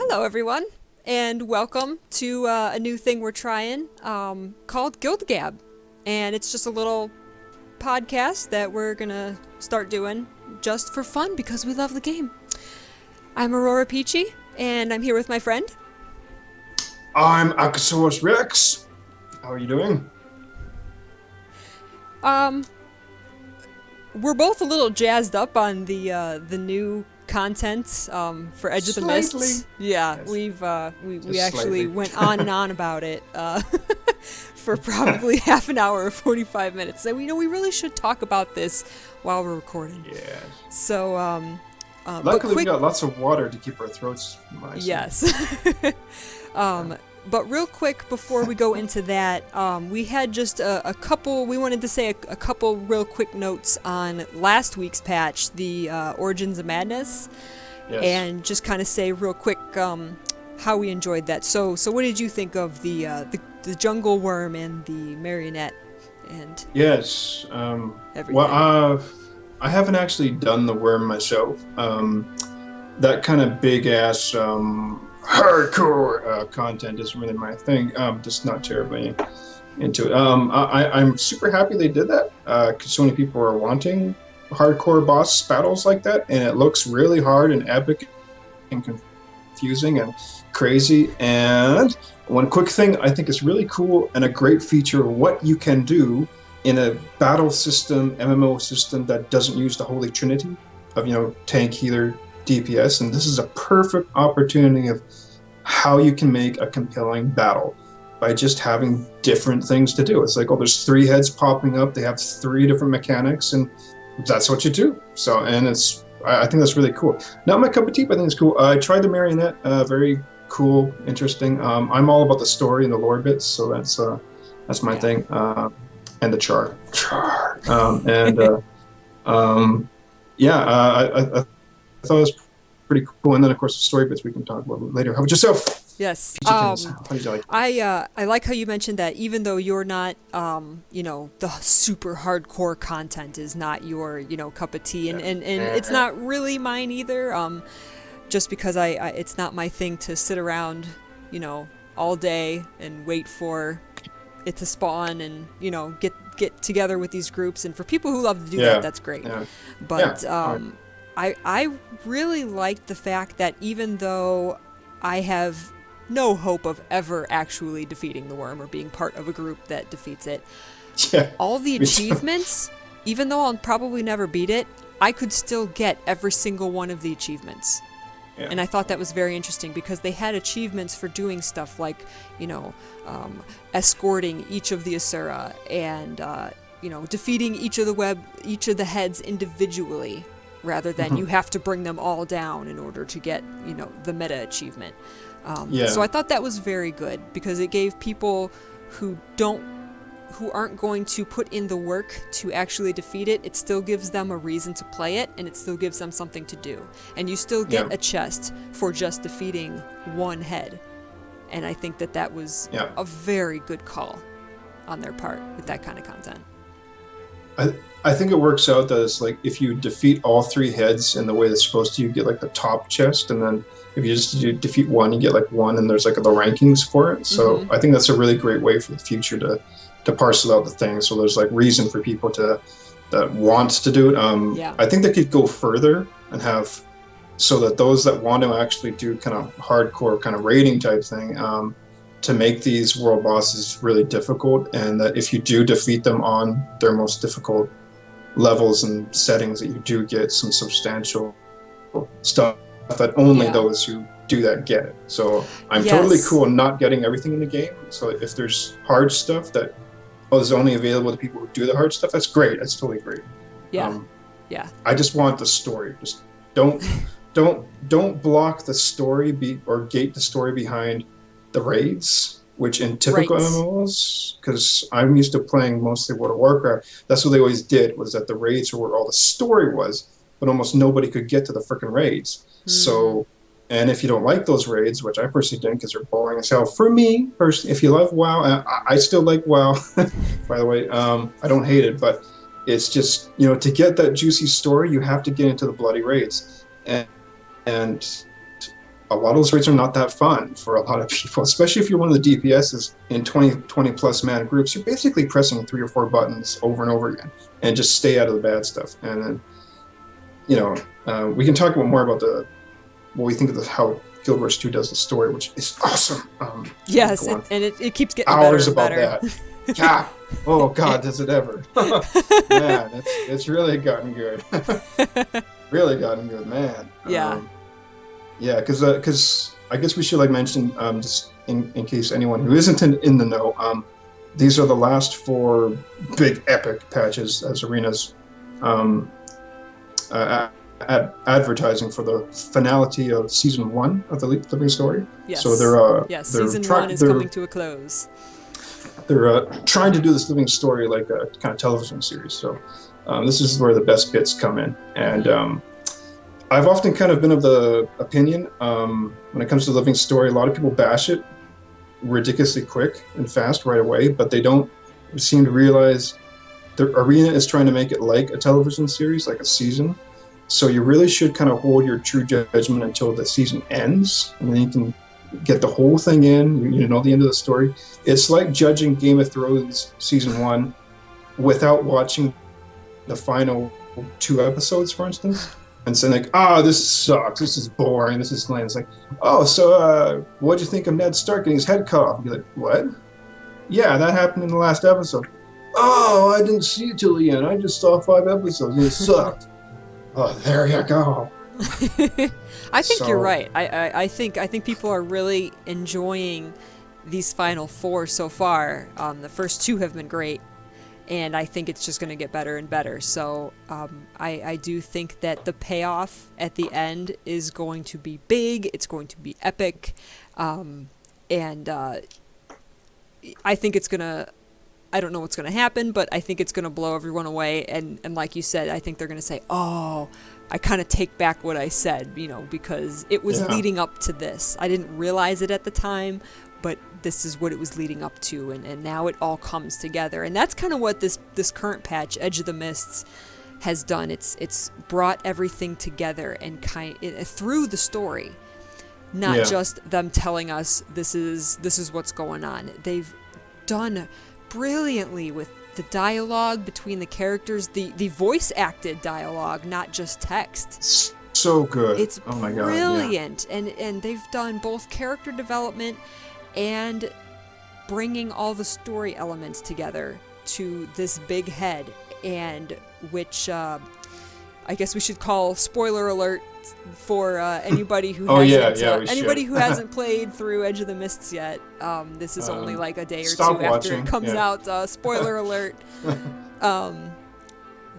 Hello, everyone, and welcome to a new thing we're trying called GuildGab. And it's just a little podcast that we're gonna start doing just for fun because we love the game. I'm AuroraPeachy, and I'm here with my friend. I'm Akasaurus Rex. How are you doing? Um, we're both a little jazzed up on the new content for Edge of the Slightly. Mists. Yeah, Yes. we actually slightly. went on and on about it for probably half an hour or 45 minutes. So we really should talk about this while we're recording. Yes. So but Luckily, we quick, got lots of water to keep our throats nice. yes. But real quick before we go into that, we had just a couple. We wanted to say a couple real quick notes on last week's patch, the Origins of Madness, Yes. and just kind of say real quick how we enjoyed that. So what did you think of the jungle worm and the marionette and Yes. everything? Well, I haven't actually done the worm myself. That kind of big ass hardcore content isn't really my thing. Just not terribly into it. I'm super happy they did that because so many people are wanting hardcore boss battles like that, and it looks really hard and epic and confusing and crazy. And one quick thing I think is really cool and a great feature of what you can do in a battle system, MMO system that doesn't use the holy trinity of, tank, healer, DPS, and this is a perfect opportunity of how you can make a compelling battle by just having different things to do. It's like, oh, there's 3 heads popping up, they have 3 different mechanics, and that's what you do. So, and I think that's really cool. Not my cup of tea, but I think it's cool. I tried the marionette, very cool, interesting. I'm all about the story and the lore bits, so that's my thing. And the char. I thought it was pretty cool. And then, of course, the story bits we can talk about later. How about yourself? Yes. How did you like? I like how you mentioned that even though you're not, the super hardcore content is not your, cup of tea, and it's not really mine either. Just because it's not my thing to sit around, all day and wait for it to spawn and, get together with these groups. And for people who love to do that, that's great. Yeah. But Yeah. I really liked the fact that even though I have no hope of ever actually defeating the worm or being part of a group that defeats it, Yeah. all the achievements, even though I'll probably never beat it, I could still get every single one of the achievements. Yeah. And I thought that was very interesting because they had achievements for doing stuff like, escorting each of the Asura and, defeating each of the heads individually, rather than you have to bring them all down in order to get, the meta achievement. So I thought that was very good because it gave people who aren't going to put in the work to actually defeat it, it still gives them a reason to play it, and it still gives them something to do. And you still get a chest for just defeating one head. And I think that was a very good call on their part with that kind of content. I think it works out that it's like if you defeat all 3 heads in the way that's supposed to, you get like the top chest, and then if you just defeat one, you get like 1, and there's like the rankings for it. So I think that's a really great way for the future to parcel out the things. So there's like reason for people that want to do it. I think they could go further and have so that those that want to actually do kind of hardcore kind of raiding type thing, to make these world bosses really difficult, and that if you do defeat them on their most difficult levels and settings, that you do get some substantial stuff that only those who do that get it. So I'm totally cool not getting everything in the game. So if there's hard stuff that is only available to people who do the hard stuff, that's great. That's totally great. I just want the story. Just don't block the story or gate the story behind the raids, which in typical MMOs, because I'm used to playing mostly World of Warcraft, that's what they always did, was that the raids were where all the story was, but almost nobody could get to the freaking raids. So, and if you don't like those raids, which I personally didn't because they're boring as hell, for me personally, if you love WoW, I still like WoW, by the way, I don't hate it, but it's just, to get that juicy story, you have to get into the bloody raids. And a lot of those raids are not that fun for a lot of people, especially if you're one of the DPSs in 20 plus man groups. You're basically pressing 3 or 4 buttons over and over again and just stay out of the bad stuff. And then, we can talk about more about what we think of how Guild Wars 2 does the story, which is awesome. Yes, and it keeps getting hours better and about better. that. Yeah. Oh God, does it ever? Man, it's really gotten good. Really gotten good, man. Yeah. Yeah, because I guess we should mention, just in case anyone who isn't in the know, these are the last 4 big epic patches as Arena's advertising for the finality of season 1 of the Living Story. Yes. So they're season 1 is coming to a close. They're trying to do this Living Story like a kind of television series. So this is where the best bits come in, and I've often kind of been of the opinion, when it comes to Living Story, a lot of people bash it ridiculously quick and fast right away, but they don't seem to realize the Arena is trying to make it like a television series, like a season. So you really should kind of hold your true judgment until the season ends, and then you can get the whole thing in, you know the end of the story. It's like judging Game of Thrones season 1 without watching the final 2 episodes, for instance. And saying this sucks, this is boring, this is lame. It's like, so what'd you think of Ned Stark getting his head cut off? And you're like, what? Yeah, that happened in the last episode. Oh, I didn't see it till the end. I just saw 5 episodes and it sucked. Oh, there you go. I think you're right. I think people are really enjoying these final 4 so far. The first 2 have been great. And I think it's just going to get better and better. So I do think that the payoff at the end is going to be big. It's going to be epic. And I think it's going to... I don't know what's going to happen, but I think it's going to blow everyone away. And like you said, I think they're going to say, oh, I kind of take back what I said, because it was leading up to this. I didn't realize it at the time, but this is what it was leading up to, and now it all comes together. And that's kind of what this current patch, Edge of the Mists, has done. It's brought everything together and through the story, not just them telling us this is what's going on. They've done brilliantly with the dialogue between the characters, the voice acted dialogue, not just text. So good. It's oh my God, brilliant. And they've done both character development and bringing all the story elements together to this big head, and which I guess we should call spoiler alert for anybody who who hasn't played through Edge of the Mists yet. This is only like a day or 2 after it comes out. Spoiler alert.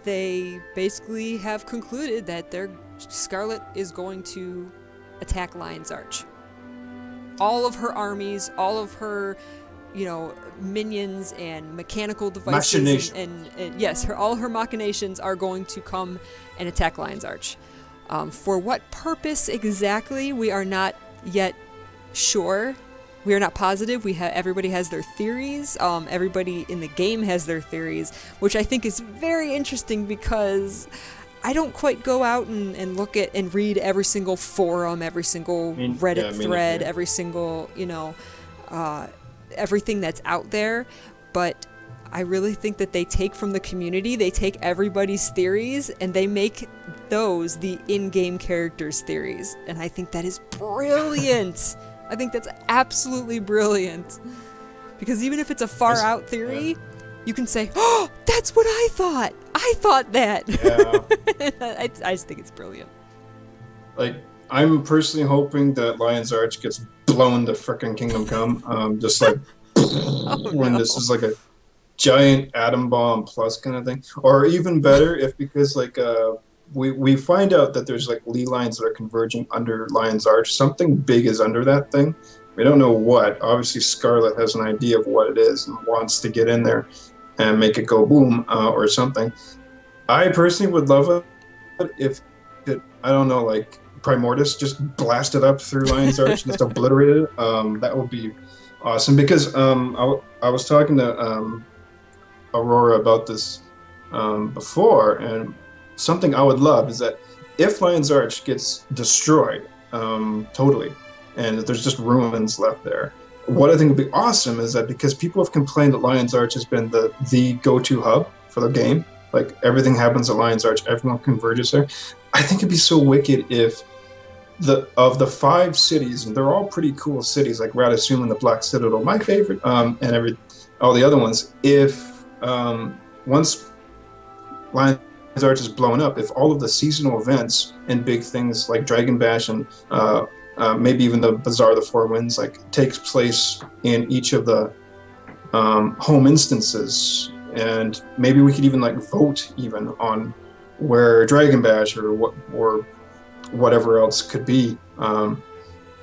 They basically have concluded that Scarlet is going to attack Lion's Arch. All of her armies, all of her, minions and mechanical devices, and yes, all her machinations are going to come and attack Lion's Arch. For what purpose exactly, we are not yet sure. We are not positive. Everybody has their theories. Everybody in the game has their theories, which I think is very interesting because I don't quite go out and look at and read every single forum, every single Reddit thread, every single, everything that's out there. But I really think that they take from the community, they take everybody's theories, and they make those the in-game characters' theories. And I think that is brilliant. I think that's absolutely brilliant. Because even if it's a far-out theory, you can say, oh, that's what I thought. I thought that. Yeah. I just think it's brilliant. I'm personally hoping that Lion's Arch gets blown to frickin' Kingdom Come. Just like this is like a giant atom bomb plus kind of thing. Or even better, if because we find out that there's ley lines that are converging under Lion's Arch. Something big is under that thing. We don't know what. Obviously, Scarlet has an idea of what it is and wants to get in there and make it go boom or something. I personally would love it if it, I don't know, Primordius just blasted up through Lion's Arch and just obliterated it. That would be awesome because I was talking to Aurora about this before, and something I would love is that if Lion's Arch gets destroyed, totally, and there's just ruins left there. What I think would be awesome is that because people have complained that Lion's Arch has been the go-to hub for the game, like everything happens at Lion's Arch, everyone converges there. I think it'd be so wicked if of the 5 cities, and they're all pretty cool cities, like Radisum and the Black Citadel, my favorite, and all the other ones. If once Lion's Arch is blown up, if all of the seasonal events and big things like Dragon Bash and maybe even the Bazaar of the Four Winds like takes place in each of the home instances, and maybe we could even like vote even on where Dragon Bash or whatever else could be,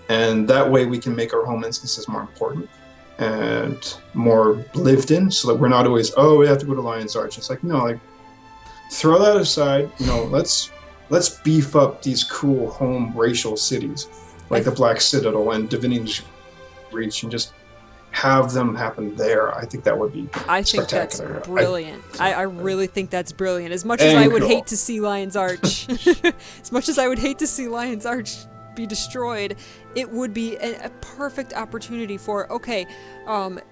and that way we can make our home instances more important and more lived in, so that we're not always, oh, we have to go to Lion's Arch. It's like, no, like throw that aside, let's beef up these cool home racial cities like the Black Citadel and Divinity's Reach and just have them happen there. I think that would be spectacular. That's brilliant. I really think that's brilliant. As much as I would hate to see Lion's Arch, as much as I would hate to see Lion's Arch be destroyed, it would be a perfect opportunity for, okay,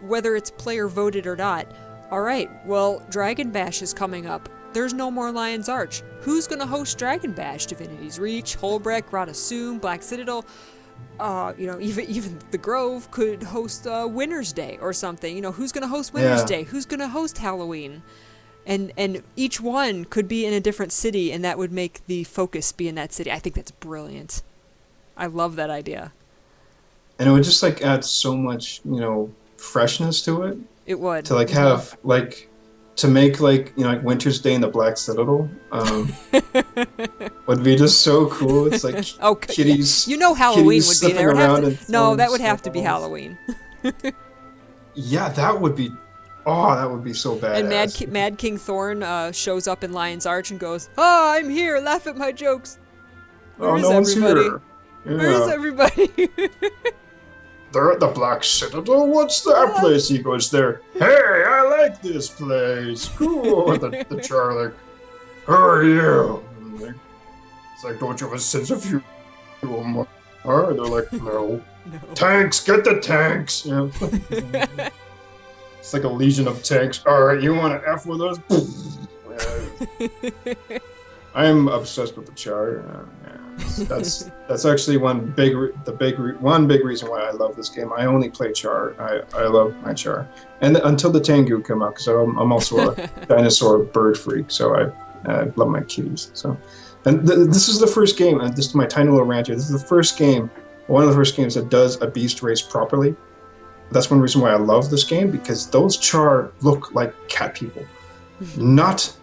whether it's player voted or not, all right, well, Dragon Bash is coming up. There's no more Lion's Arch. Who's going to host Dragon Bash? Divinity's Reach, Holbrecht, Radisum, Black Citadel. Even the Grove could host Winter's Day or something. Who's going to host Winter's Day? Who's going to host Halloween? And each one could be in a different city, and that would make the focus be in that city. I think that's brilliant. I love that idea. And it would just like add so much, freshness to it. It would. To like have like to make like Winter's Day in the Black Citadel would be just so cool. It's like kitties. Halloween would be there. That would have to be Halloween. Yeah, that would be. Oh, that would be so badass. And Mad King Thorn shows up in Lion's Arch and goes, "Oh, I'm here. Laugh at my jokes." Where's everybody? Here. Yeah. Where's everybody? They're at the Black Citadel? What's that place? He goes there. Hey, I like this place. Cool. the char like, who are you? It's like, don't you have a sense of humor? They're like, no. Tanks, get the tanks. It's like a legion of tanks. All right, you want to F with us? I'm obsessed with the char. That's actually one big reason why I love this game. I only play char. I love my char, and until the Tengu come out, because I'm also a dinosaur bird freak. So I love my kitties. So, and this is the first game, and this is my tiny little rant here. This is the first game, one of the first games that does a beast race properly. That's one reason why I love this game, because those char look like cat people, not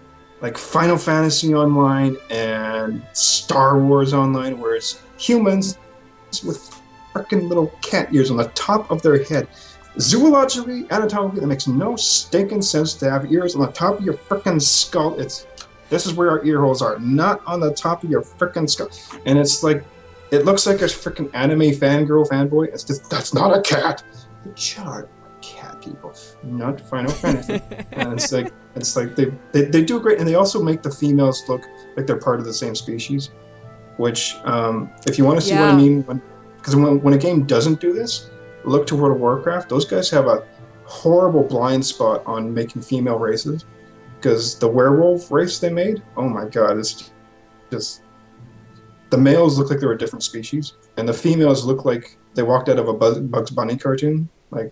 like Final Fantasy Online and Star Wars Online, where it's humans with freaking little cat ears on the top of their head. Zoologically, anatomically, it makes no stinking sense to have ears on the top of your freaking skull. This is where our ear holes are, not on the top of your freaking skull. And it's like, it looks like a freaking anime fanboy. It's just, that's not a cat. The char cat people, not Final Fantasy. And it's like they do great, and they also make the females look like they're part of the same species, which if you want to see what I mean, because when a game doesn't do this, look to World of Warcraft. Those guys have a horrible blind spot on making female races, because the werewolf race they made, oh my god, it's just the males look like they're a different species, and the females look like they walked out of a Bugs Bunny cartoon. Like,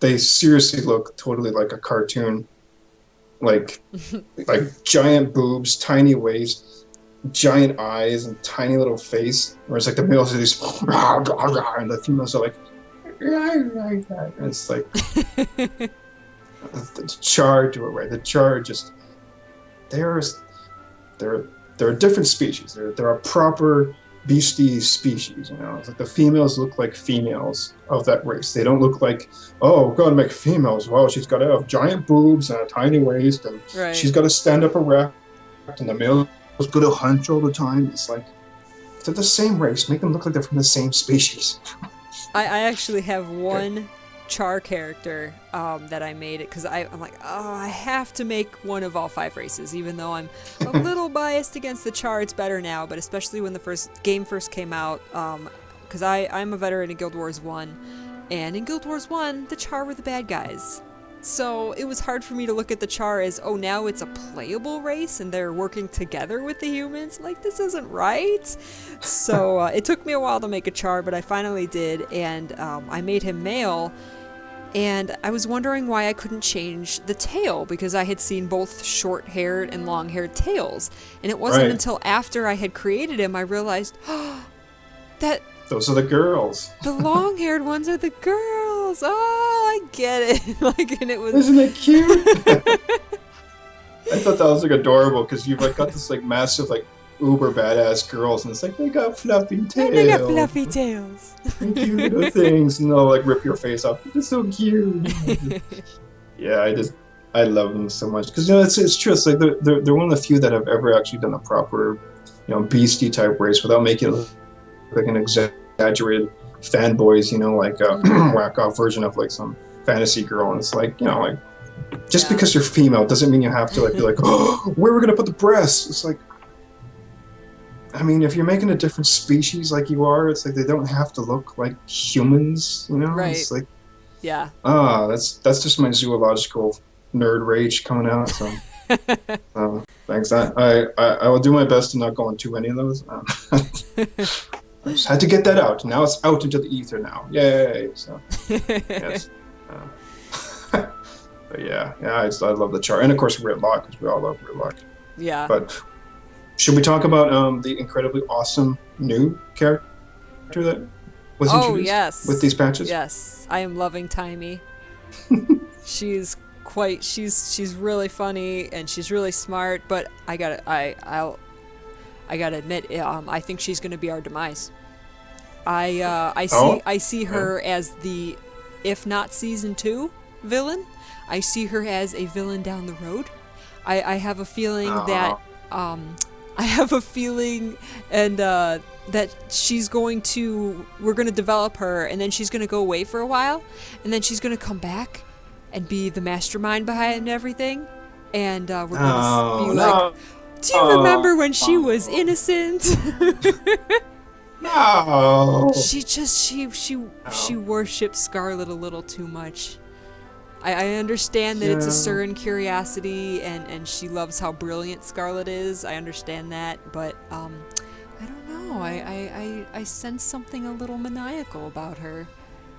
they seriously look totally like a cartoon, like giant boobs, tiny waist, giant eyes, and tiny little face. Whereas like the males are these, and the females are like, and it's like the char do it right. The char just they're a different species. They're a proper beastie species, It's like the females look like females of that race. They don't look like, oh, we've got to make females. Well, she's got to have giant boobs and a tiny waist, and she's got to stand up erect, and the male's got to hunch all the time. It's like, they're the same race. Make them look like they're from the same species. I actually have one char character that I made it because I'm like, oh, I have to make one of all 5 races, even though I'm a little biased against the char. It's better now, but especially when the game first came out, because I'm a veteran in Guild Wars 1, and in Guild Wars 1, the char were the bad guys. So it was hard for me to look at the char as, oh, now it's a playable race and they're working together with the humans. Like, this isn't right. So it took me a while to make a char, but I finally did, and I made him male. And I was wondering why I couldn't change the tail, because I had seen both short-haired and long-haired tails. And it wasn't until after I had created him I realized, oh, that... Those are the girls. The long-haired ones are the girls. Oh, I get it. Like, and it was. Isn't it cute? I thought that was like adorable because you've like got this like massive like uber badass girls, and it's like they got fluffy tails. They got fluffy tails. And cute little things, and they'll like rip your face off. It's so cute. Yeah, I love them so much because it's true. It's like they're one of the few that have ever actually done a proper, beastie type race without making it like an exaggerated fanboys, like a whack off version of like some fantasy girl. And it's like, just because you're female doesn't mean you have to like be like, oh, where we're gonna put the breasts. It's like, I mean, if you're making a different species like you are, it's like they don't have to look like humans, Right. It's like, yeah. That's just my zoological nerd rage coming out. So, thanks. I will do my best to not go on too many of those. I just had to get that out. Now it's out into the ether now. Yay! So, yes. But yeah, I love the chart, and of course Ritlock, because we all love Ritlock. Yeah. But should we talk about the incredibly awesome new character that was introduced with these patches? Yes, I am loving Timey. She's really funny and she's really smart, but I gotta admit, I think she's gonna be our demise. I see her as the, if not season 2 villain, I see her as a villain down the road. I have a feeling that that she's going to, we're going to develop her, and then she's going to go away for a while, and then she's going to come back and be the mastermind behind everything, and we're going to be like, do you remember when she was innocent? No. She worships Scarlet a little too much. I understand that it's a Surin curiosity, and she loves how brilliant Scarlet is. I understand that, but I don't know. I sense something a little maniacal about her.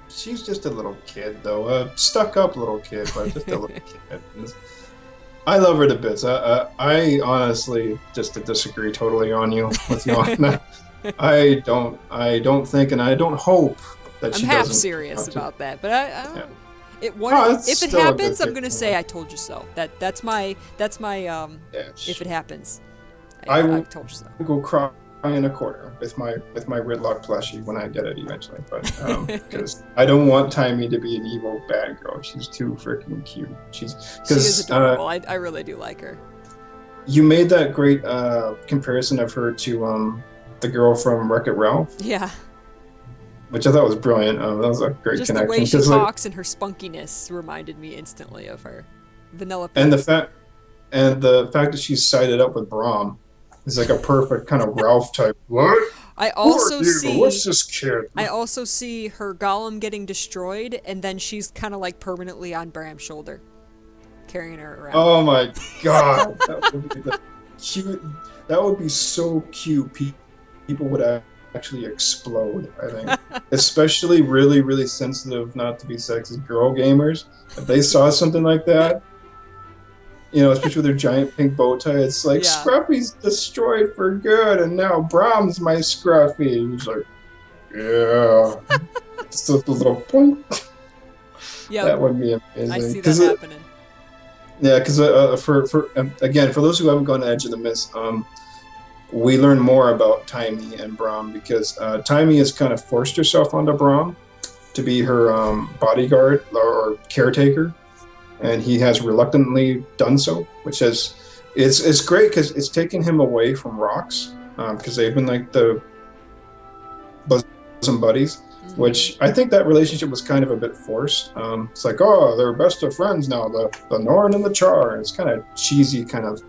She's just a little kid, though. Stuck-up little kid, but just a little kid. I love her to bits. I honestly, just to disagree totally on you on that. I don't think, and I don't hope that she doesn't. I'm half serious about that, but I don't. If it happens, I'm gonna say I told you so. That's my if it happens, I told you so. Go cry in a corner with my Ritlock plushie when I get it eventually, but because I don't want Timey to be an evil bad girl. She's too freaking cute. She is adorable. I really do like her. You made that great comparison of her to the girl from Wreck-It Ralph. Yeah. Which I thought was brilliant. That was a great just connection. Just the way she talks and her spunkiness reminded me instantly of her. Vanilla. And the fact that she's sided up with Braum is like a perfect kind of Ralph type. What? What's this kid? I also see her golem getting destroyed, and then she's kind of like permanently on Bram's shoulder, carrying her around. Oh my god, that would be cute. That would be so cute. People would actually explode, I think. Especially really, really sensitive, not to be sexist girl gamers. If they saw something like that, especially with their giant pink bow tie, it's like, Scruffy's destroyed for good, and now Brahm's my Scruffy. And he's like, yeah. Just a little point. Yeah. That would be amazing. I see that happening. Yeah, because for those who haven't gone to Edge of the Mist, we learn more about Timey and Braum because Timey has kind of forced herself onto Braum to be her bodyguard or caretaker, and he has reluctantly done so, which it's great because it's taken him away from Rox because they've been like the bosom buddies, which I think that relationship was kind of a bit forced. It's like, oh, they're best of friends now, the Norn and the Char. It's kind of cheesy kind of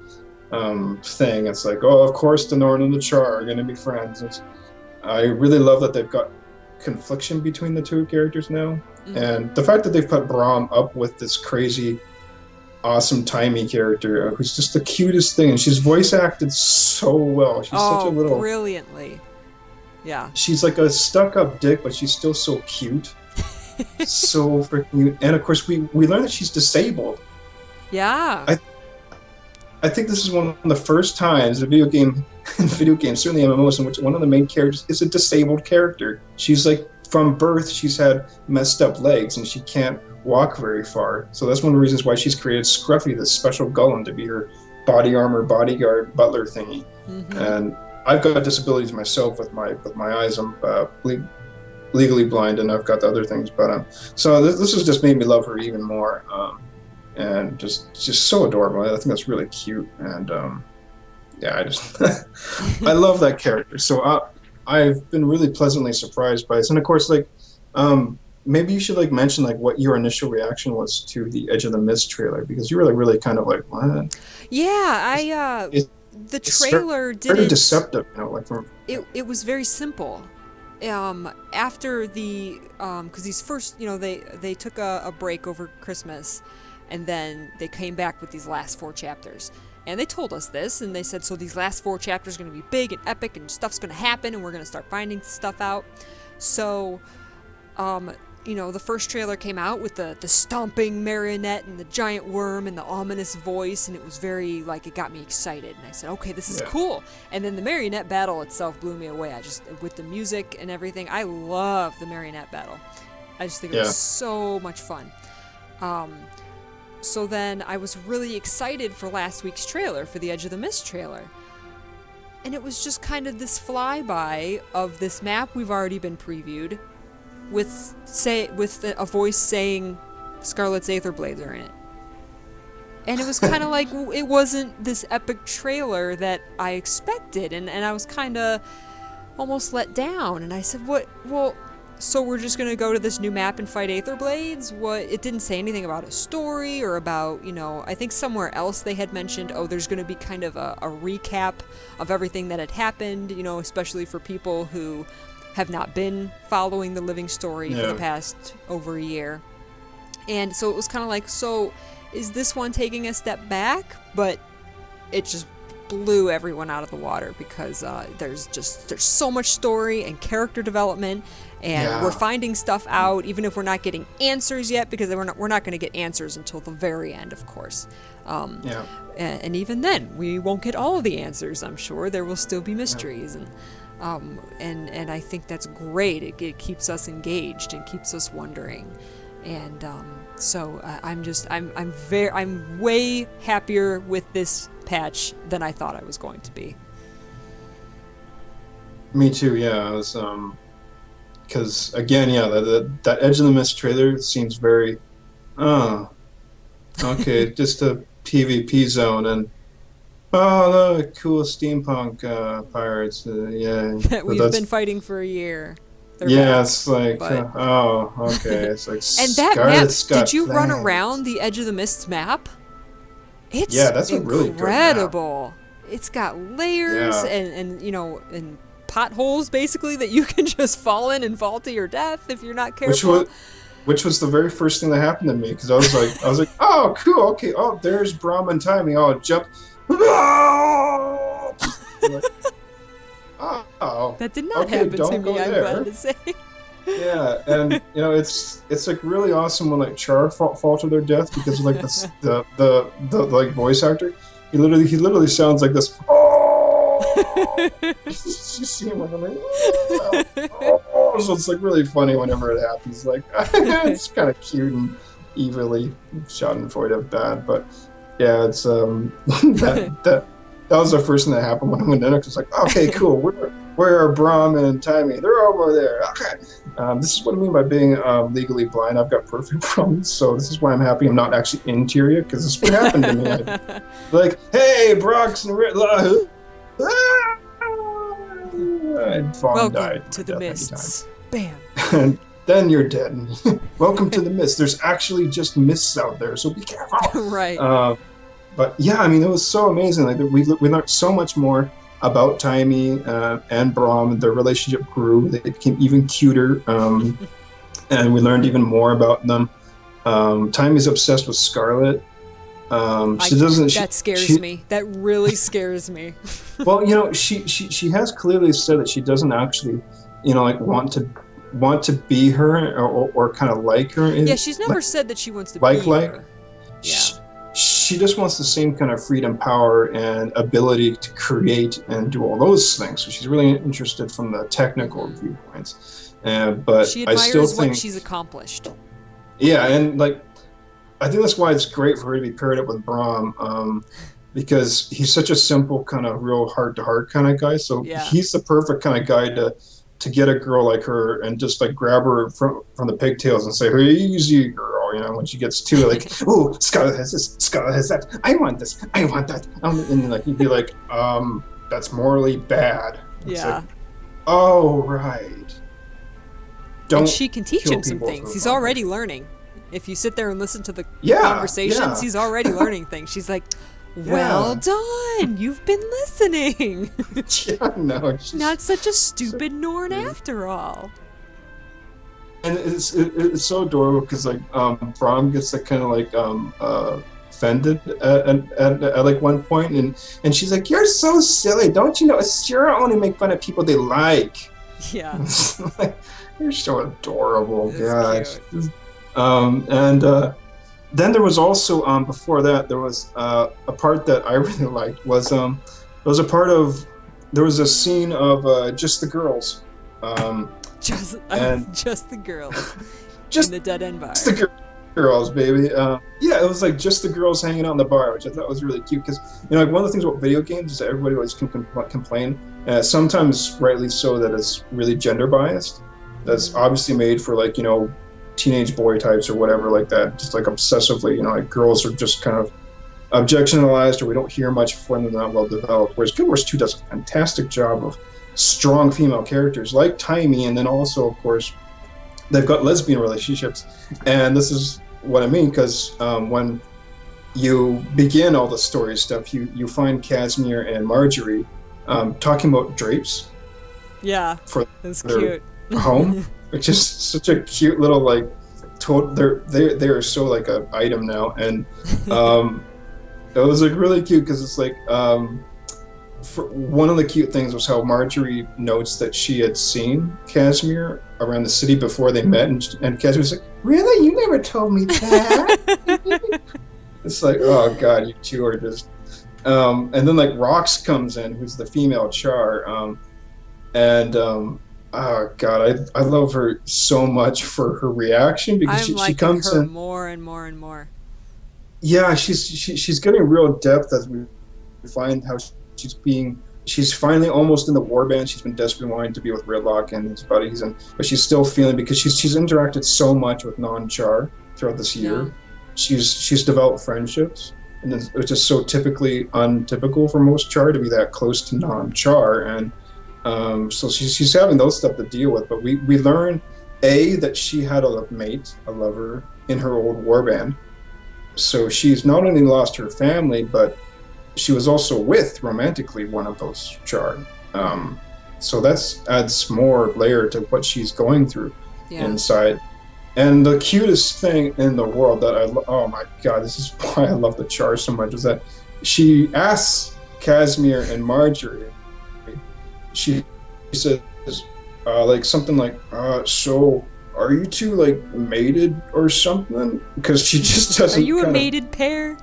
thing. It's like, oh, of course the Norn and the Char are going to be friends. I really love that they've got confliction between the two characters now. And the fact that they've put Braum up with this crazy, awesome, timey character who's just the cutest thing. And she's voice acted so well. She's such a little... brilliantly. Yeah. She's like a stuck-up dick, but she's still so cute. So freaking cute. And of course, we learn that she's disabled. Yeah. I think this is one of the first times in video games, certainly MMOs, in which one of the main characters is a disabled character. She's like, from birth, she's had messed up legs and she can't walk very far. So that's one of the reasons why she's created Scruffy, this special golem, to be her body armor, bodyguard, butler thingy. And I've got disabilities myself with my eyes. I'm legally blind, and I've got the other things. But so this has just made me love her even more. And just so adorable. I think that's really cute, and I just I love that character. So I've been really pleasantly surprised by this, and of course, like maybe you should like mention like what your initial reaction was to the Edge of the Mist trailer, because you were like really kind of like, what? Yeah, the trailer did very deceptive, you know, like from it was very simple. After the because these first, you know, they took a break over Christmas. And then they came back with these last 4 chapters. And they told us this, and they said, so these last 4 chapters are going to be big and epic, and stuff's going to happen, and we're going to start finding stuff out. So, you know, the first trailer came out with the stomping marionette and the giant worm and the ominous voice, and it was very, like, it got me excited. And I said, okay, this is cool. And then the marionette battle itself blew me away. With the music and everything, I love the marionette battle. I just think it was so much fun. So then I was really excited for last week's trailer, for the Edge of the Mist trailer. And it was just kind of this flyby of this map we've already been previewed, with a voice saying Scarlet's Aether Blades are in it. And it was kind of like, it wasn't this epic trailer that I expected, and I was kind of almost let down. And I said, what? Well, so we're just going to go to this new map and fight Aether Blades? What? It didn't say anything about a story or about, you know, I think somewhere else they had mentioned, oh, there's going to be kind of a recap of everything that had happened, you know, especially for people who have not been following the living story for the past over a year. And so it was kind of like, so is this one taking a step back? But it just blew everyone out of the water, because there's so much story and character development, and we're finding stuff out, even if we're not getting answers yet, because we're not going to get answers until the very end, of course. And even then, we won't get all of the answers. I'm sure there will still be mysteries, and I think that's great. It keeps us engaged and keeps us wondering, and so I'm way happier with this patch than I thought I was going to be. Me too, yeah. I was, because again, that Edge of the Mist trailer seems very, okay, just a PvP zone, and look, cool steampunk pirates, that we've been fighting for a year. It's like, okay, it's like. And that map, did you run around the Edge of the Mist map? It's that's a really incredible. Good map. It's got layers and you know, and potholes basically that you can just fall in and fall to your death if you're not careful. Which was the very first thing that happened to me, because I was like, oh, cool, okay, oh, there's Braum and Timey, oh, jump. Oh, that did not happen to me, I'm glad to say. Yeah, and you know, it's like really awesome when like Char fall to their death, because like the like voice actor, he literally sounds like this. You see him like, so it's like really funny whenever it happens. Like it's kind of cute and evilly schadenfreude bad, but yeah, it's that was the first thing that happened when I went in. It's like, okay, cool. Where are Braum and Timey? They're over there. Okay. This is what I mean by being legally blind. I've got perfect problems, so this is why I'm happy I'm not actually in Tyria, because this would happen to me. Like, hey, Brox and Rit. I'd fall and died to the mists. Bam. And then you're dead. Welcome to the mist. There's actually just mists out there, so be careful. Right. But yeah, I mean, it was so amazing. Like we learned so much more about Taimi and Brahm. Their relationship grew. They became even cuter, and we learned even more about them. Taimi's obsessed with Scarlet. That scares me. That really scares me. Well, you know, she has clearly said that she doesn't actually, you know, like want to be her or kind of like her. Yeah, she's never said that she wants to be her. Yeah. She just wants the same kind of freedom, power, and ability to create and do all those things. So she's really interested from the technical viewpoints. But she admires I still think what she's accomplished. Yeah, and like I think that's why it's great for her to be paired up with Brahm, because he's such a simple kind of real heart-to-heart kind of guy. So he's the perfect kind of guy to get a girl like her and just like grab her from the pigtails and say, "Hey, easy, girl," you know, when she gets too like, "Oh, Scarlet has this, Scarlet has that. I want this, I want that," and like he'd be like, "That's morally bad." It's like, oh right. And she can teach him some things. He's already learning. If you sit there and listen to the conversations, he's already learning things. She's like, well done. You've been listening. No. Not such a stupid Norn after all. And it's so adorable because like Brahm gets like kind of like offended at like one point, and she's like, "You're so silly. Don't you know? Asura only make fun of people they like." Yeah. Like, you're so adorable. Gosh. Then there was also before that there was a part that I really liked was there was a scene of just the girls. Just the girls. Just in the dead end bar. Just the girls, baby. Yeah, it was like just the girls hanging out in the bar, which I thought was really cute because like one of the things about video games is that everybody always can complain, sometimes rightly so, that it's really gender biased. That's obviously made for like teenage boy types or whatever like that, just like obsessively, like girls are just kind of objectionalized, or we don't hear much from them, not well developed. Whereas Guild Wars 2 does a fantastic job of strong female characters like Taimi, and then also, of course, they've got lesbian relationships. And this is what I mean, because when you begin all the story stuff, you find Casimir and Marjorie talking about drapes. Yeah, for that's their cute. home, which is such a cute little like. They are so like an item now, and it was like really cute because it's like one of the cute things was how Marjorie notes that she had seen Casimir around the city before they met, and Casimir's like, "Really? You never told me that." It's like, oh god, you two are just. And then like Rox comes in, who's the female Char, oh god, I love her so much for her reation, because she comes her in more and more and more. Yeah, she's getting real depth as we find how she's finally almost in the warband. She's been desperately wanting to be with Ridlock and his buddies, but she's still feeling, because she's interacted so much with non-Char throughout this year. Yeah. She's developed friendships, and it's just so typically untypical for most Char to be that close to non-Char, and so she's having those stuff to deal with. But we learn that she had a lover in her old warband. So she's not only lost her family, but she was also with, romantically, one of those Char. So that adds more layer to what she's going through inside. And the cutest thing in the world that oh my god, this is why I love the Char so much, is that she asks Casimir and Marjorie, she says, like something like, so are you two like mated or something? Because she just doesn't. Are you a mated pair?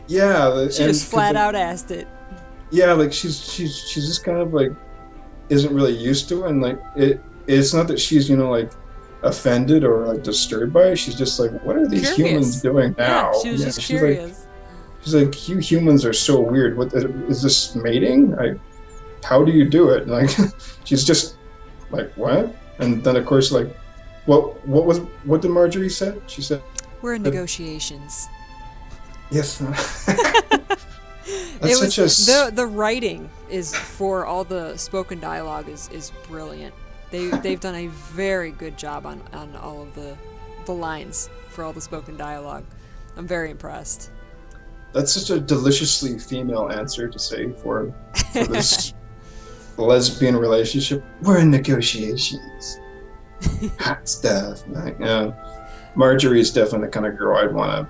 Yeah, she just flat out asked it. Yeah, like she's just kind of like isn't really used to it, and like it's not that she's like offended or like disturbed by it. She's just like, what are these humans doing now? Yeah, she was just curious. She's like, you humans are so weird. What is this mating? How do you do it? And like, she's just like, what? And then of course, like, what did Marjorie say? She said, we're in negotiations. Yes. The writing is for all the spoken dialogue is brilliant. They've done a very good job on all of the lines for all the spoken dialogue. I'm very impressed. That's such a deliciously female answer to say for this lesbian relationship. We're in negotiations. Hot stuff. Marjorie is definitely the kind of girl I'd want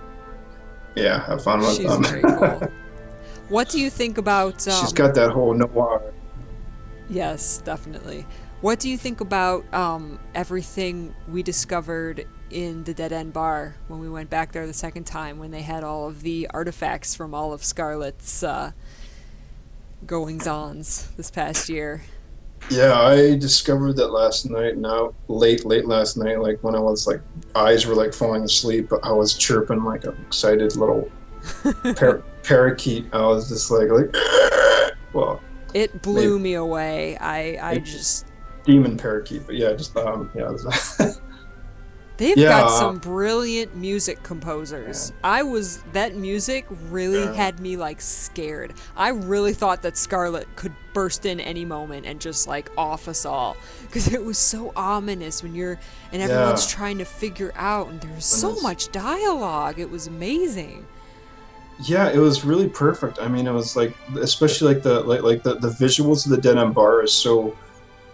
to, have fun with. She's very cool. What do you think about... she's got that whole noir. Yes, definitely. What do you think about everything we discovered in the Dead End Bar when we went back there the second time, when they had all of the artifacts from all of Scarlet's goings-ons this past year? Yeah, I discovered that last night. Now, late last night, like when I was like, eyes were like falling asleep, I was chirping like an excited little parakeet. I was just like, well, it blew me away. I just demon parakeet, but yeah, just they've got some brilliant music composers. That music really had me like scared. I really thought that Scarlet could burst in any moment and just like off us all, because it was so ominous when everyone's trying to figure out, and there's so much dialogue. It was amazing. Yeah, it was really perfect. I mean, it was like, especially like the visuals of the Dead End Bar is so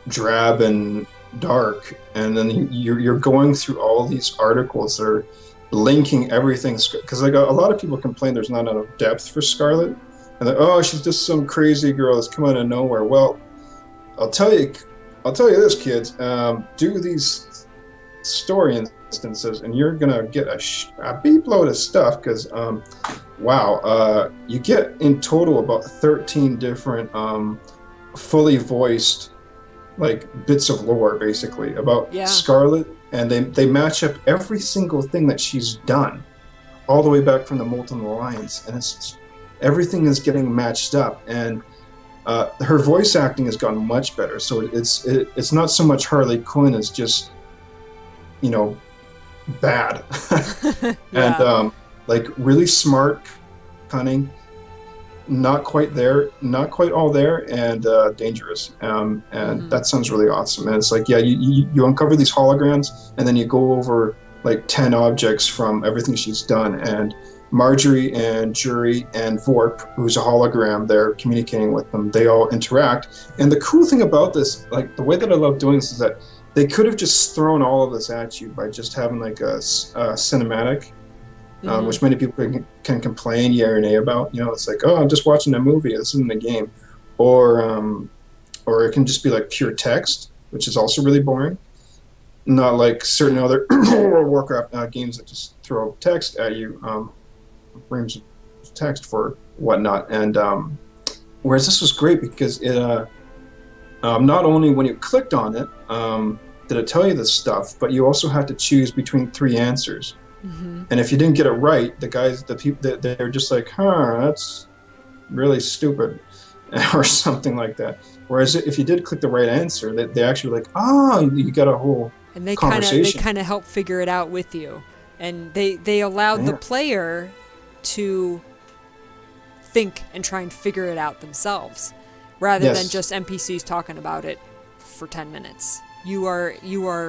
drab and dark, and then you're going through all these articles that are linking everything, because like a lot of people complain there's not enough depth for Scarlet, and like, she's just some crazy girl that's come out of nowhere. Well, I'll tell you this, kids, do these story instances and you're gonna get a beep load of stuff, because you get in total about 13 different fully voiced like bits of lore basically about Scarlet, and they match up every single thing that she's done all the way back from the Molten Alliance, and everything is getting matched up, and her voice acting has gotten much better, so it's not so much Harley Quinn as just bad. And like really smart, cunning, not quite all there, and dangerous, and that sounds really awesome. And it's like, you uncover these holograms, and then you go over like 10 objects from everything she's done, and Marjorie and Jury and Vorp, who's a hologram, they're communicating with them, they all interact. And the cool thing about this, like the way that I love doing this, is that they could have just thrown all of this at you by just having like a cinematic, which many people can complain yea or nay about. It's like, I'm just watching a movie, this isn't a game. Or it can just be like pure text, which is also really boring. Not like certain other World of Warcraft games that just throw text at you, reams of text for whatnot. And whereas this was great because it not only when you clicked on it did it tell you this stuff, but you also had to choose between 3 answers. And if you didn't get it right, the people, they're just like, that's really stupid, or something like that. Whereas if you did click the right answer, they actually were like, you got a whole conversation. They kind of help figure it out with you, and they allowed the player to think and try and figure it out themselves, rather than just NPCs talking about it for 10 minutes. You are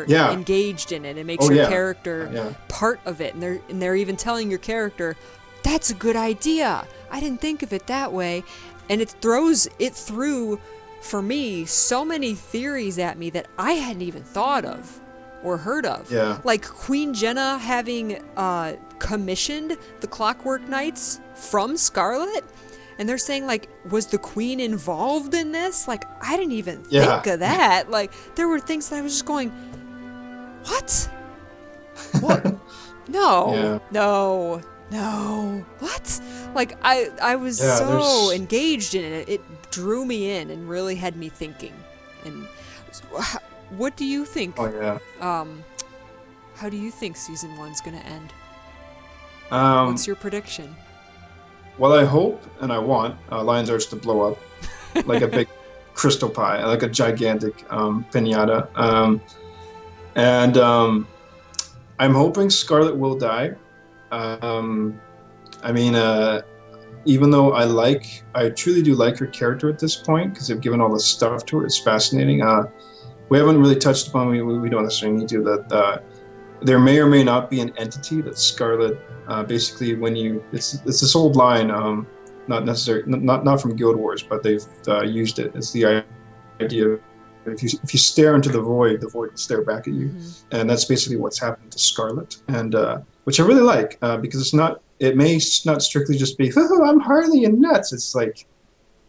engaged in it. It makes your character part of it, and they're even telling your character, "That's a good idea. I didn't think of it that way," and it threw for me so many theories at me that I hadn't even thought of or heard of. Yeah. Like Queen Jenna having commissioned the Clockwork Knights from Scarlet. And they're saying, like, was the queen involved in this? Like, I didn't even think of that. Like, there were things that I was just going, what? What? No. What? Like, I was so engaged in it. It drew me in and really had me thinking. And what do you think? Oh, yeah. How do you think season 1's going to end? What's your prediction? Well, I hope and I want Lion's Arch to blow up like a big crystal pie, like a gigantic piñata. And I'm hoping Scarlet will die. I mean, even though I truly do like her character at this point, because they've given all this stuff to her, it's fascinating. we haven't really touched upon. We don't necessarily need to. That there may or may not be an entity that Scarlet. Basically, when it's this old line. Not necessarily not from Guild Wars, but they've used it. It's the idea of if you stare into the void will stare back at you, and that's basically what's happened to Scarlet, and which I really like because it's not. It may not strictly just be, oh, I'm Harley and nuts. It's like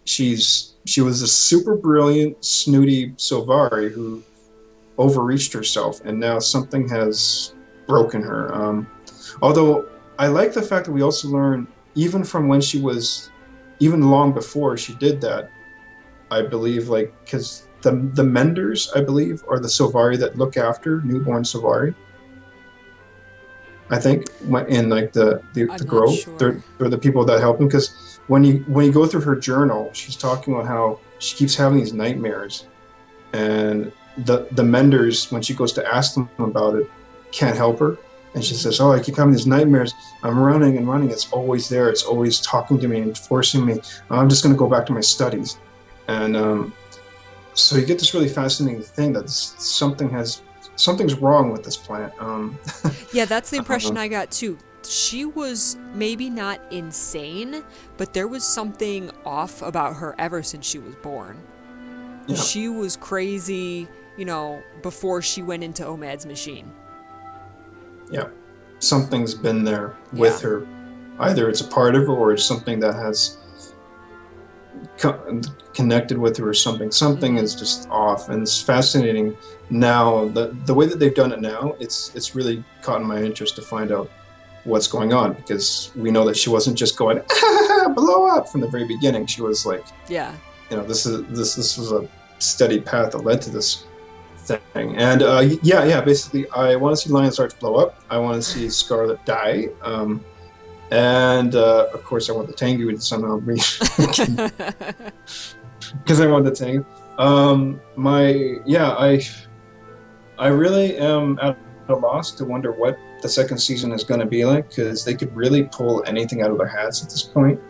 she was a super brilliant, snooty Sylvari who overreached herself, and now something has broken her. Although I like the fact that we also learn, even from when she was, even long before she did that, I believe, like, because the Menders, I believe, are the Sylvari that look after newborn Sylvari. I think in like the grove, sure. they're the people that help him. Because when you go through her journal, she's talking about how she keeps having these nightmares, and the Menders, when she goes to ask them about it, can't help her. And she says, oh, I keep having these nightmares. I'm running and running. It's always there. It's always talking to me and forcing me. I'm just going to go back to my studies. And so you get this really fascinating thing that something's wrong with this plant. Yeah, that's the impression I got too. She was maybe not insane, but there was something off about her ever since she was born. Yeah. She was crazy, before she went into Omad's machine. Yeah, something's been there with her. Either it's a part of her or it's something that has connected with her or something. Something is just off, and it's fascinating now. The way that they've done it now, it's really caught my interest to find out what's going on, because we know that she wasn't just going blow up from the very beginning. She was like, this was a steady path that led to this thing. And basically I want to see Lion's Arch blow up. I want to see Scarlet die, and of course I want the Tengu to somehow be because I want the Tengu. I really am at a loss to wonder what the second season is going to be like, because they could really pull anything out of their hats at this point.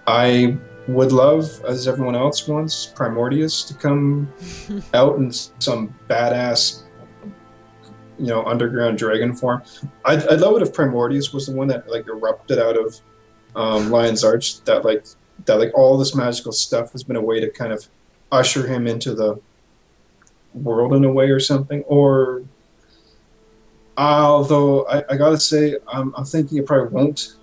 I would love, as everyone else wants, Primordius to come out in some badass, underground dragon form. I'd love it if Primordius was the one that like erupted out of Lion's Arch. That all this magical stuff has been a way to kind of usher him into the world in a way or something. Or although I gotta say, I'm thinking it probably won't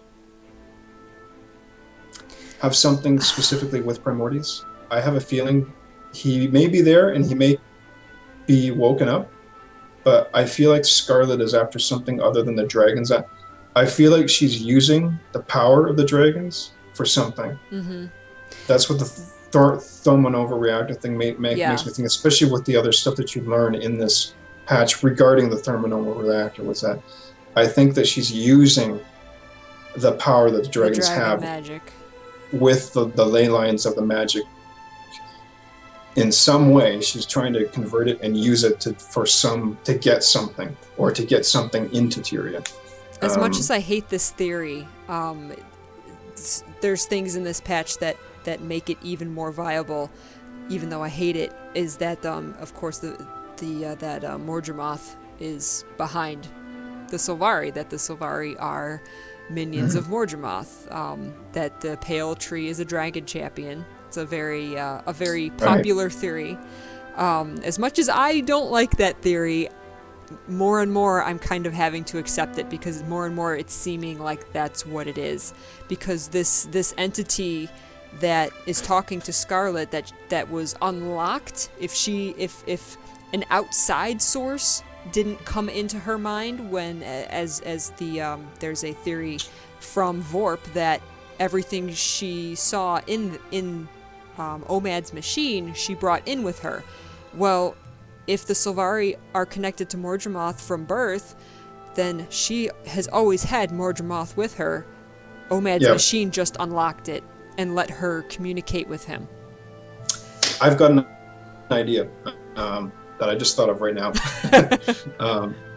have something specifically with Primordius. I have a feeling he may be there and he may be woken up, but I feel like Scarlet is after something other than the dragons. I feel like she's using the power of the dragons for something. Mm-hmm. That's what the Thermonova reactor thing makes me think, especially with the other stuff that you learn in this patch regarding the Thermonova reactor, was that I think that she's using the power that the dragons have magic with the ley lines of the magic. In some way, she's trying to convert it and use it to get something, or to get something into Tyria. As much as I hate this theory, there's things in this patch that make it even more viable, even though I hate it, is that of course that Mordremoth is behind the Sylvari, that the Sylvari are minions of Mordremoth, that the Pale Tree is a dragon champion. It's a very popular theory. As much as I don't like that theory, more and more I'm kind of having to accept it, because more and more it's seeming like that's what it is. Because this entity that is talking to Scarlet, that was unlocked, if an outside source didn't come into her mind when, as there's a theory from Vorp that everything she saw in Omad's machine she brought in with her. Well, if the Sylvari are connected to Mordremoth from birth, then she has always had Mordremoth with her. Omad's machine just unlocked it and let her communicate with him. I've got an idea that I just thought of right now,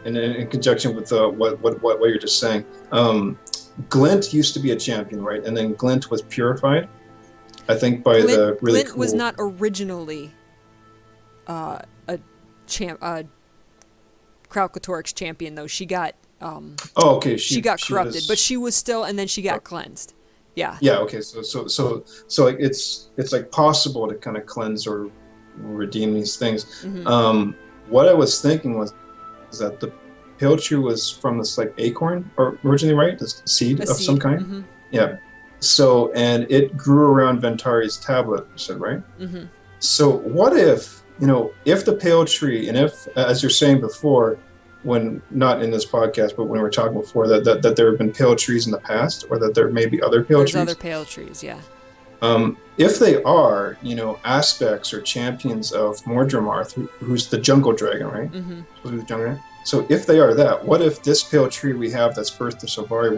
and in conjunction with what you're just saying. Glint used to be a champion, right? And then Glint was purified, I think, by the really Glint cool... was not originally a Kralkatorix champion though. She got okay. she got corrupted, was, but she was still, and then she got cleansed. Yeah. Yeah. Okay. So like it's like possible to kind of cleanse or redeem these things. Mm-hmm. What I was thinking was that the pale tree was from this like acorn or originally, right? This seed of some kind. Mm-hmm. Yeah. So and it grew around Ventari's tablet. You said, right? Mm-hmm. So what if, if the pale tree, and if, as you're saying before, when not in this podcast, but when we were talking before, that there have been pale trees in the past, or that there may be other pale trees. There's other pale trees, yeah. If they are, aspects or champions of Mordramarth, who's the jungle dragon, right? Mm-hmm. The jungle dragon. So if they are that, what if this pale tree we have that's birthed the Sylvari,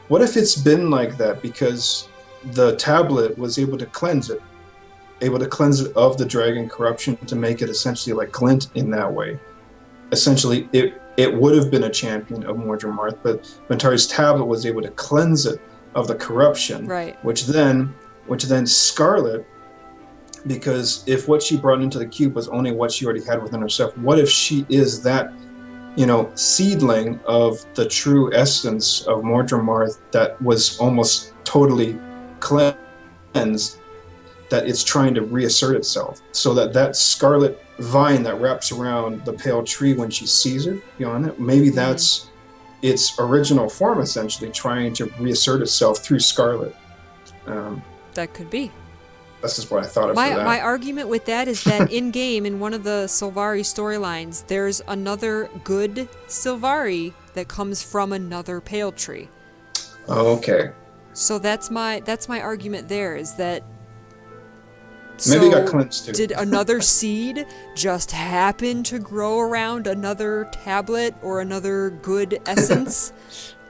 what if it's been like that because the tablet was able to cleanse it of the dragon corruption to make it essentially like glint in that way. Essentially, it would have been a champion of Mordramarth, but Ventari's tablet was able to cleanse it of the corruption, right? Which then Scarlet, because if what she brought into the cube was only what she already had within herself, what if she is that, seedling of the true essence of Mordramarth that was almost totally cleansed, that it's trying to reassert itself, so that scarlet vine that wraps around the pale tree when she sees it beyond it, maybe that's its original form, essentially trying to reassert itself through Scarlet. That could be. That's just what I thought of. My argument with that is that in game, in one of the Sylvari storylines, there's another good Sylvari that comes from another pale tree. Okay. So that's my argument there, is that maybe it got cleansed too. Did another seed just happen to grow around another tablet or another good essence?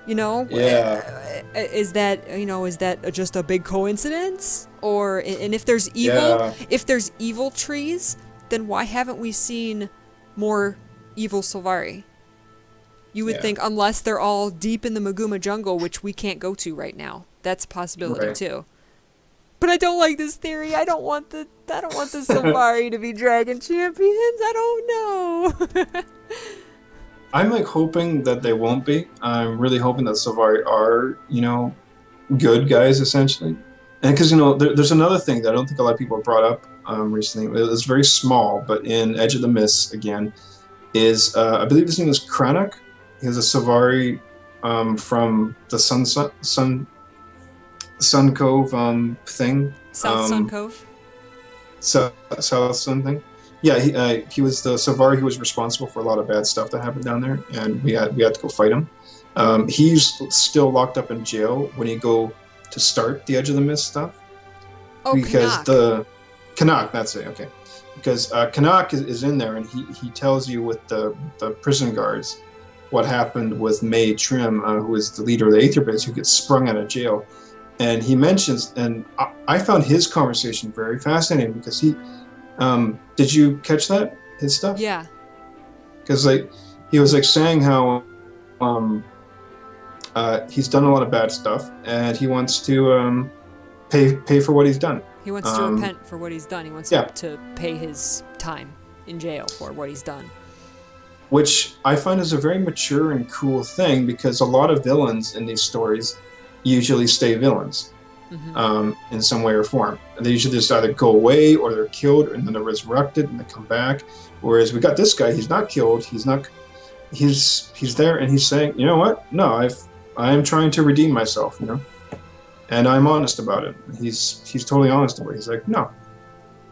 Yeah. Is that just a big coincidence? Or, and if there's evil trees, then why haven't we seen more evil Sylvari? You would think, unless they're all deep in the Maguma jungle, which we can't go to right now. That's a possibility too. But I don't like this theory. I don't want the Sylvari to be dragon champions. I don't know. I'm like hoping that they won't be. I'm really hoping that Sylvari are, good guys essentially. And because there's another thing that I don't think a lot of people have brought up recently. It was very small, but in Edge of the Mists again, is I believe his name is Cranach. He's a Sylvari from the Sun Cove thing. South Sun Cove? South Sun thing. Yeah, he was the Sylvari who was responsible for a lot of bad stuff that happened down there, and we had to go fight him. He's still locked up in jail when you go to start the Edge of the Mist stuff. Oh, because Cranach. Cranach, that's it, okay. Because Cranach is in there, and he tells you with the prison guards what happened with May Trim, who is the leader of the Aether Base, who gets sprung out of jail. And he mentions, and I found his conversation very fascinating, because he, did you catch that, his stuff? Yeah. Because he was saying how he's done a lot of bad stuff, and he wants to pay for what he's done. He wants to repent for what he's done. He wants to pay his time in jail for what he's done. Which I find is a very mature and cool thing, because a lot of villains in these stories usually stay villains in some way or form. And they usually just either go away, or they're killed, and then they're resurrected and they come back. Whereas we got this guy, he's not killed, he's there, and he's saying, you know what? No, I am trying to redeem myself, and I'm honest about it. He's totally honest about it. He's like, no,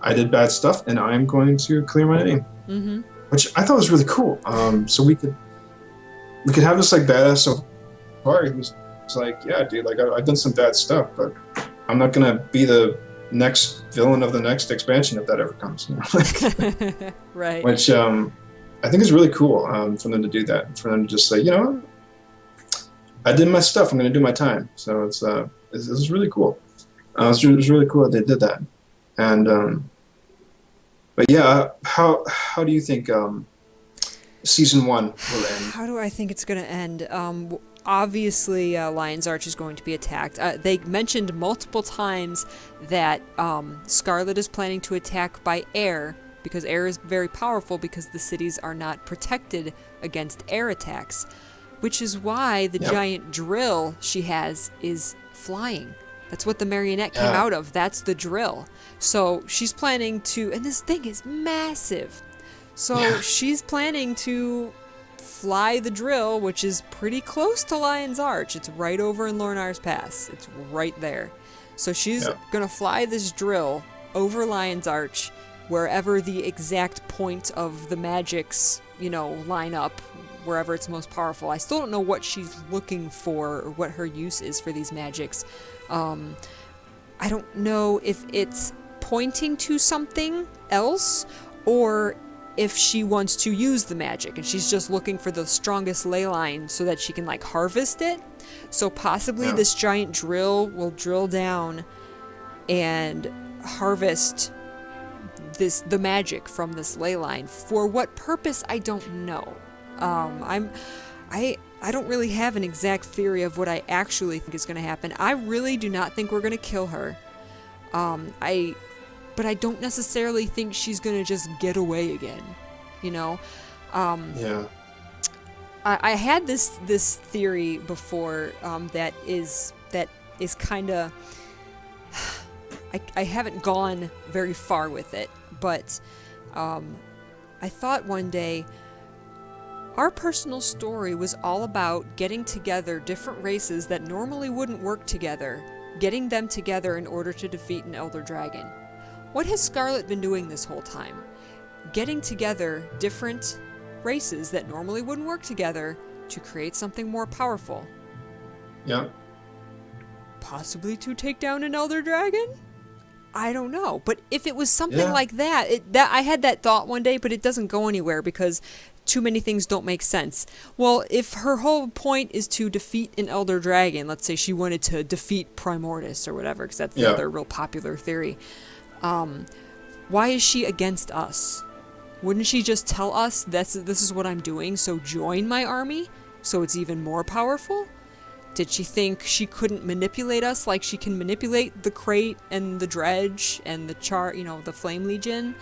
I did bad stuff, and I'm going to clear my name. Mm-hmm. Which I thought was really cool. So we could have this badass Sylvari who's like, yeah, dude, I've done some bad stuff, but I'm not gonna be the next villain of the next expansion if that ever comes. Right. Which I think is really cool for them to do that, for them to just say, I did my stuff, I'm gonna do my time. So it's really cool. It was really cool that they did that. And but yeah, how do you think season 1 will end? How do I think it's gonna end? obviously Lion's Arch is going to be attacked. They mentioned multiple times that Scarlet is planning to attack by air, because air is very powerful because the cities are not protected against air attacks, which is why the giant drill she has is flying. That's what the marionette came out of. That's the drill. So she's planning to, and this thing is massive. So she's planning to fly the drill, which is pretty close to Lion's Arch. It's right over in Lornar's Pass. It's right there. So she's going to fly this drill over Lion's Arch, wherever the exact point of the magics, line up, wherever it's most powerful. I still don't know what she's looking for or what her use is for these magics. I don't know if it's pointing to something else or if she wants to use the magic and she's just looking for the strongest ley line so that she can harvest it. So possibly this giant drill will drill down and harvest the magic from this ley line. For what purpose, I don't know. I don't really have an exact theory of what I actually think is going to happen. I really do not think we're going to kill her. But I don't necessarily think she's going to just get away again, I had this theory before that is kind of, I haven't gone very far with it, but I thought one day our personal story was all about getting together different races that normally wouldn't work together, getting them together in order to defeat an elder dragon. What has Scarlet been doing this whole time? Getting together different races that normally wouldn't work together to create something more powerful. Yeah. Possibly to take down an elder dragon? I don't know. But if it was something like that, I had that thought one day, but it doesn't go anywhere because too many things don't make sense. Well, if her whole point is to defeat an elder dragon, let's say she wanted to defeat Primordus or whatever, because that's the other real popular theory. Why is she against us? Wouldn't she just tell us this is what I'm doing, so join my army, so it's even more powerful? Did she think she couldn't manipulate us like she can manipulate the crate and the dredge and the the flame legion?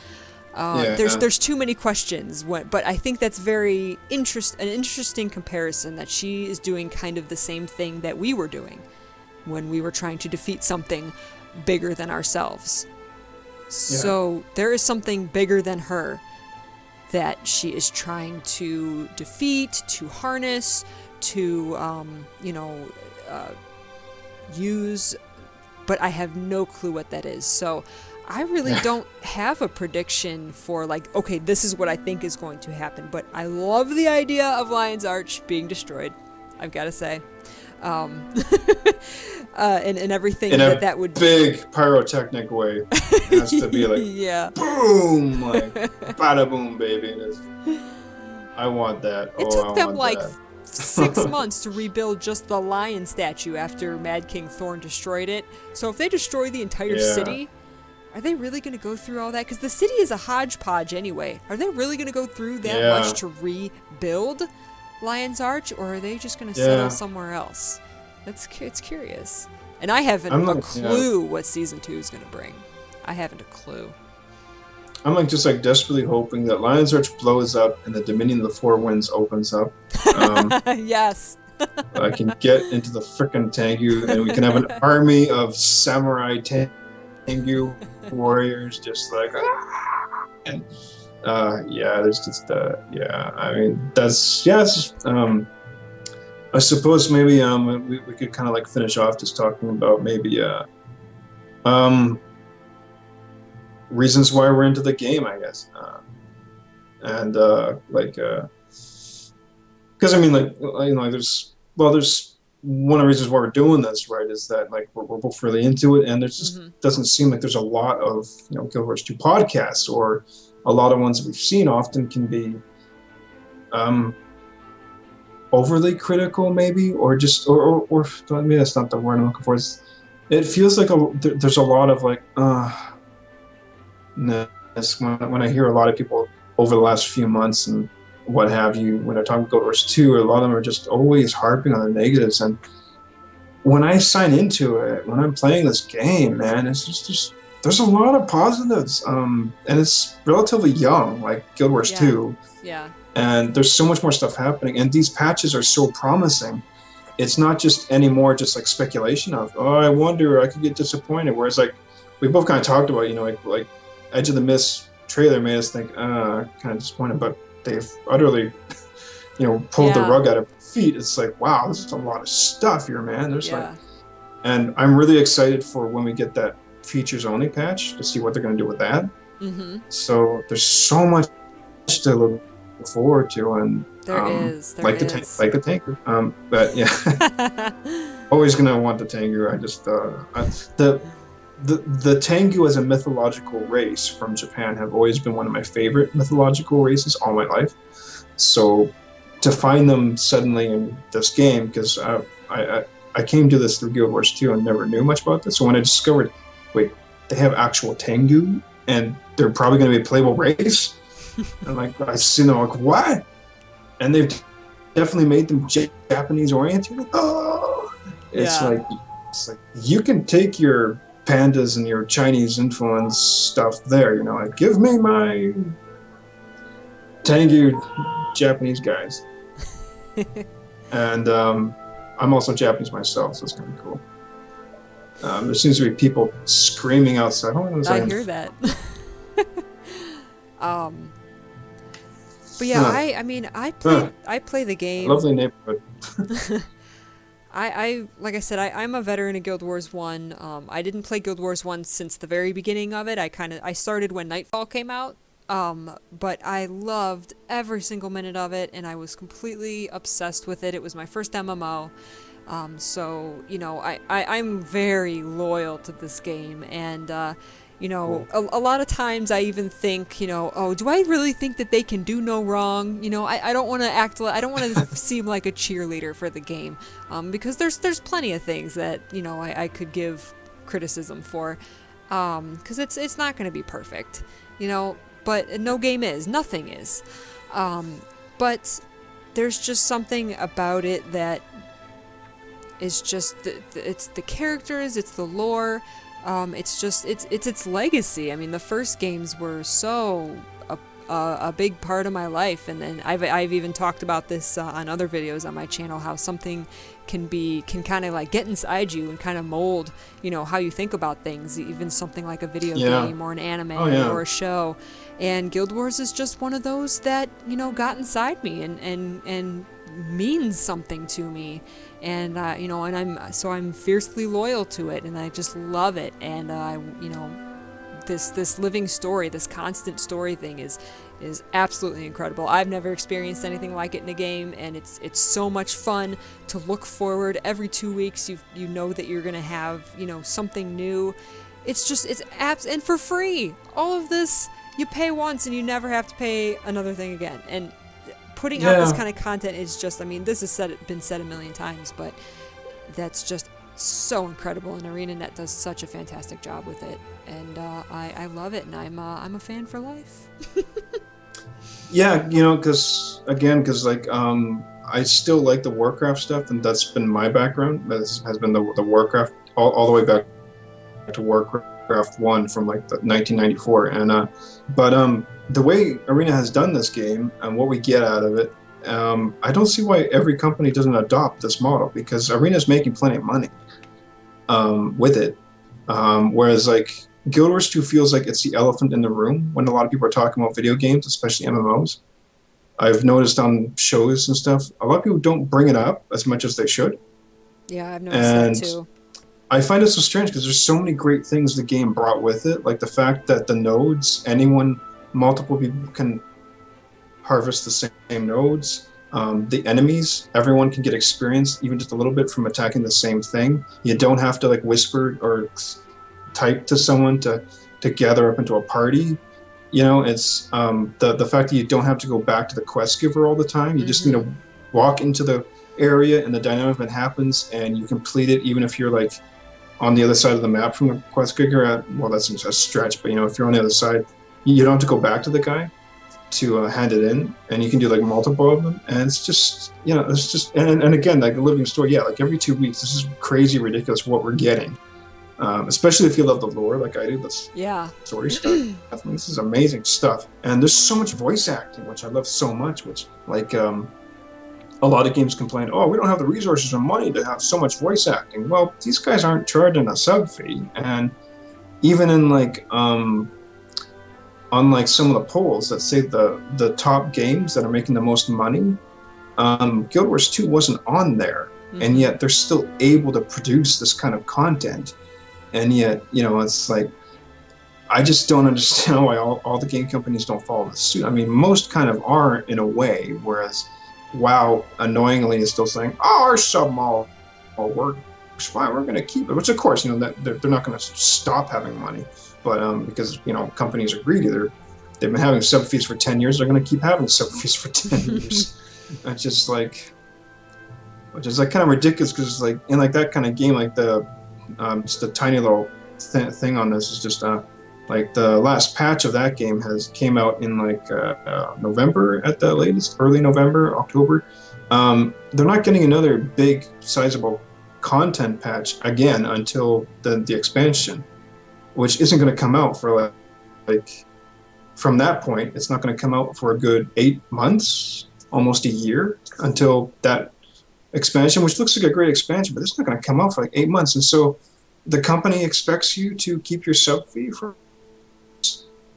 There's too many questions, but I think that's an interesting comparison, that she is doing kind of the same thing that we were doing when we were trying to defeat something bigger than ourselves. So there is something bigger than her that she is trying to defeat, to harness, to use, but I have no clue what that is. So I really don't have a prediction for okay, this is what I think is going to happen, but I love the idea of Lion's Arch being destroyed, I've got to say. And everything that would big pyrotechnic way. It has to be boom, bada boom, baby. I want that. It took them 6 months to rebuild just the lion statue after Mad King Thorn destroyed it. So if they destroy the entire city, are they really going to go through all that? Because the city is a hodgepodge anyway. Are they really going to go through that much to rebuild Lion's Arch, or are they just going to settle somewhere else? It's curious. And I haven't a clue what Season 2 is going to bring. I haven't a clue. I'm just desperately hoping that Lion's Arch blows up and the Dominion of the Four Winds opens up. Yes. I can get into the frickin' Tengu, and we can have an army of samurai Tengu warriors just and there's just I mean, that's I suppose maybe we could kind of finish off just talking about maybe reasons why we're into the game, I guess, and because I mean there's one of the reasons why we're doing this, right, is that we're both really into it, and there's just doesn't seem like there's a lot of Guild Wars 2 podcasts, or a lot of ones that we've seen often can be overly critical, maybe, or just or maybe that's not the word I'm looking for. It feels like there's a lot of when I hear a lot of people over the last few months and what have you, when they're talking about Guild Wars 2, a lot of them are just always harping on the negatives. And when I sign into it, when I'm playing this game, man, it's just there's a lot of positives. And it's relatively young, like Guild Wars 2. Yeah. And there's so much more stuff happening. And these patches are so promising. It's not just anymore just like speculation of, oh, I wonder, I could get disappointed. Whereas like we both kind of talked about, you know, like Edge of the Mist trailer made us think, kind of disappointed, but they've utterly, you know, pulled the rug out of feet. It's like, wow, this is a lot of stuff here, man. There's like, and I'm really excited for when we get that features only patch to see what they're going to do with that. Mm-hmm. So there's so much to look forward to, and there is the Tengu. But yeah, always gonna want the Tengu. I just the Tengu as a mythological race from Japan have always been one of my favorite mythological races all my life. So to find them suddenly in this game, because I came to this through Guild Wars 2 and never knew much about this. So when I discovered, wait, they have actual Tengu and they're probably going to be a playable race. And like I see them, like what? And they've definitely made them Japanese oriented. Oh, it's like you can take your pandas and your Chinese influence stuff there, you know, like give me my Tengu Japanese guys. And I'm also Japanese myself, so it's kind of cool. There seems to be people screaming outside. Hold on a second. I hear that. But yeah, I play the game. Lovely neighborhood. I like I said, I'm a veteran of Guild Wars 1. I didn't play Guild Wars 1 since the very beginning of it. I started when Nightfall came out. But I loved every single minute of it, and I was completely obsessed with it. It was my first MMO. So, you know, I'm very loyal to this game, and, you know, a lot of times I even think, you know, oh, do I really think that they can do no wrong? You know, I don't want to I don't want to seem like a cheerleader for the game, because there's plenty of things that, you know, I could give criticism for, because it's not going to be perfect, you know, but no game is, nothing is, but there's just something about it that is just, it's the characters, it's the lore, it's just its legacy. I mean, the first games were so a big part of my life, and then I've even talked about this on other videos on my channel, how something can kind of like get inside you and kind of mold, you know, how you think about things, even something like a video game or an anime or a show. And Guild Wars is just one of those that, you know, got inside me and means something to me. And you know, and I'm fiercely loyal to it, and I just love it. And you know, this living story, this constant story thing is absolutely incredible. I've never experienced anything like it in a game, and it's so much fun to look forward. Every 2 weeks you know that you're gonna have, you know, something new. It's apps, and for free. All of this, you pay once and you never have to pay another thing again. And putting out this kind of content is just, I mean, this has been said a million times, but that's just so incredible, and ArenaNet does such a fantastic job with it, and I love it, and I'm a fan for life. Yeah, you know, because like I still like the Warcraft stuff, and that's been my background. That has been the Warcraft all the way back to Warcraft 1 from like the 1994, and but the way Arena has done this game and what we get out of it, I don't see why every company doesn't adopt this model, because Arena's making plenty of money with it, whereas like Guild Wars 2 feels like it's the elephant in the room when a lot of people are talking about video games, especially MMOs. I've noticed on shows and stuff, a lot of people don't bring it up as much as they should. Yeah, I've noticed that too. I find it so strange because there's so many great things the game brought with it, like the fact that the nodes, multiple people can harvest the same nodes. The enemies, everyone can get experience, even just a little bit, from attacking the same thing. You don't have to like whisper or type to someone to gather up into a party. You know, it's the fact that you don't have to go back to the quest giver all the time. You just need to walk into the area and the dynamic event happens, and you complete it, even if you're like on the other side of the map from the quest giver. Well, that's a stretch, but you know, if you're on the other side, you don't have to go back to the guy. hand it in, and you can do like multiple of them, and it's just it's just and again like the living story, yeah, like every 2 weeks. This is crazy ridiculous what we're getting, especially if you love the lore like I do. This story stuff. I think this is amazing stuff, and there's so much voice acting, which I love so much. Which like a lot of games complain, oh, we don't have the resources or money to have so much voice acting. Well, these guys aren't charging a sub fee, and even in like unlike some of the polls that say the top games that are making the most money, Guild Wars 2 wasn't on there, and yet they're still able to produce this kind of content. And yet, it's like, I just don't understand why all the game companies don't follow the suit. I mean, most kind of are in a way, whereas WoW annoyingly is still saying, oh, our sub model works fine, we're going to keep it, which of course, that they're not going to stop having money. But because companies are greedy, they've been having sub fees for 10 years. They're going to keep having sub fees for 10 years. It's just like, which is like kind of ridiculous because like in like that kind of game, like the just a tiny little thing on this is just like the last patch of that game came out in like November at the latest, early November, October. They're not getting another big sizable content patch again until the expansion, which isn't going to come out for like from that point. It's not going to come out for a good 8 months, almost a year, until that expansion, which looks like a great expansion, but it's not going to come out for like 8 months. And so the company expects you to keep your sub fee for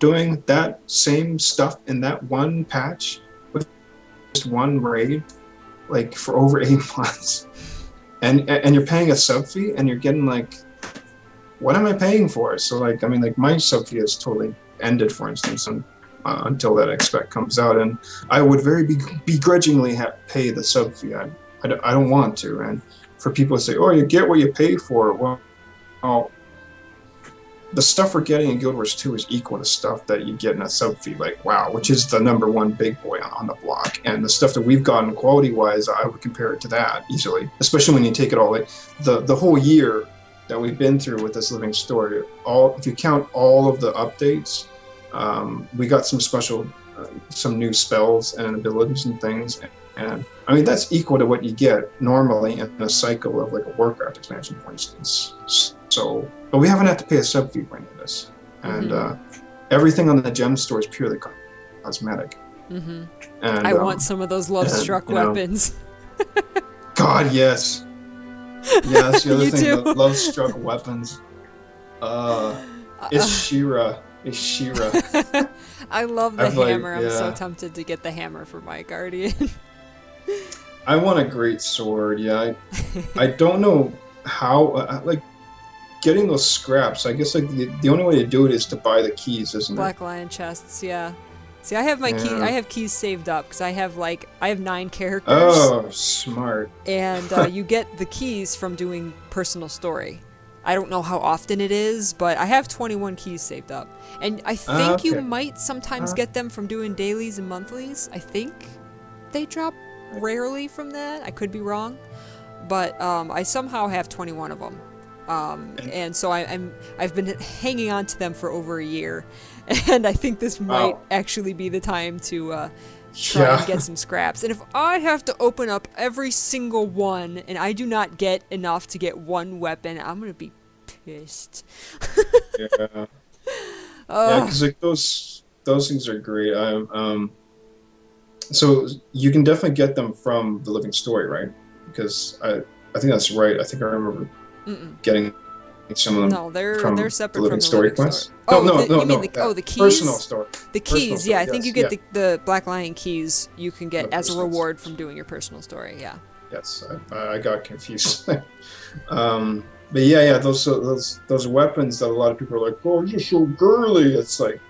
doing that same stuff in that one patch with just one raid, like for over 8 months, and you're paying a sub fee, and you're getting like, what am I paying for? So like, I mean, like my sub fee is totally ended, for instance, until that expect comes out, and I would very begrudgingly pay the sub fee. I don't want to. And for people to say, oh, you get what you pay for, well, the stuff we're getting in Guild Wars 2 is equal to stuff that you get in a sub fee like WoW, which is the #1 big boy on the block. And the stuff that we've gotten quality-wise, I would compare it to that easily, especially when you take it all, like the whole year that we've been through with this living story. If you count all of the updates, we got some special, some new spells and abilities and things. And I mean, that's equal to what you get normally in a cycle of like a Warcraft expansion, for instance. So, but we haven't had to pay a sub fee for any of this. And everything on the gem store is purely cosmetic. And I want some of those love-struck weapons. God, yes. Yeah, that's the other thing. too. The love-struck weapons. It's She-Ra. It's She-Ra. I love the hammer. I'm so tempted to get the hammer for my guardian. I want a great sword. Yeah, I don't know how. Like getting those scraps. I guess like the only way to do it is to buy the keys, isn't it? Black Lion chests. Yeah. See, I have my key. I have keys saved up because I have 9 characters. Oh, smart. And you get the keys from doing personal story. I don't know how often it is, but I have 21 keys saved up. And I think you might sometimes get them from doing dailies and monthlies. I think they drop rarely from that. I could be wrong. But I somehow have 21 of them. And so I've been hanging on to them for over a year. And I think this might actually be the time to try and get some scraps. And if I have to open up every single one and I do not get enough to get one weapon, I'm gonna be pissed. Yeah, because like those things are great. So you can definitely get them from the living story, right? Because I think that's right. I think I remember getting some of them. No, they're separate the living from the story living quests. story. Oh, No. The keys. Personal story. The keys, story, I think you get yes. the Black Lion keys. You can get as a personal reward from doing your personal story. Yeah. Yes, I got confused. But yeah, those weapons that a lot of people are like, oh, you're so girly. It's like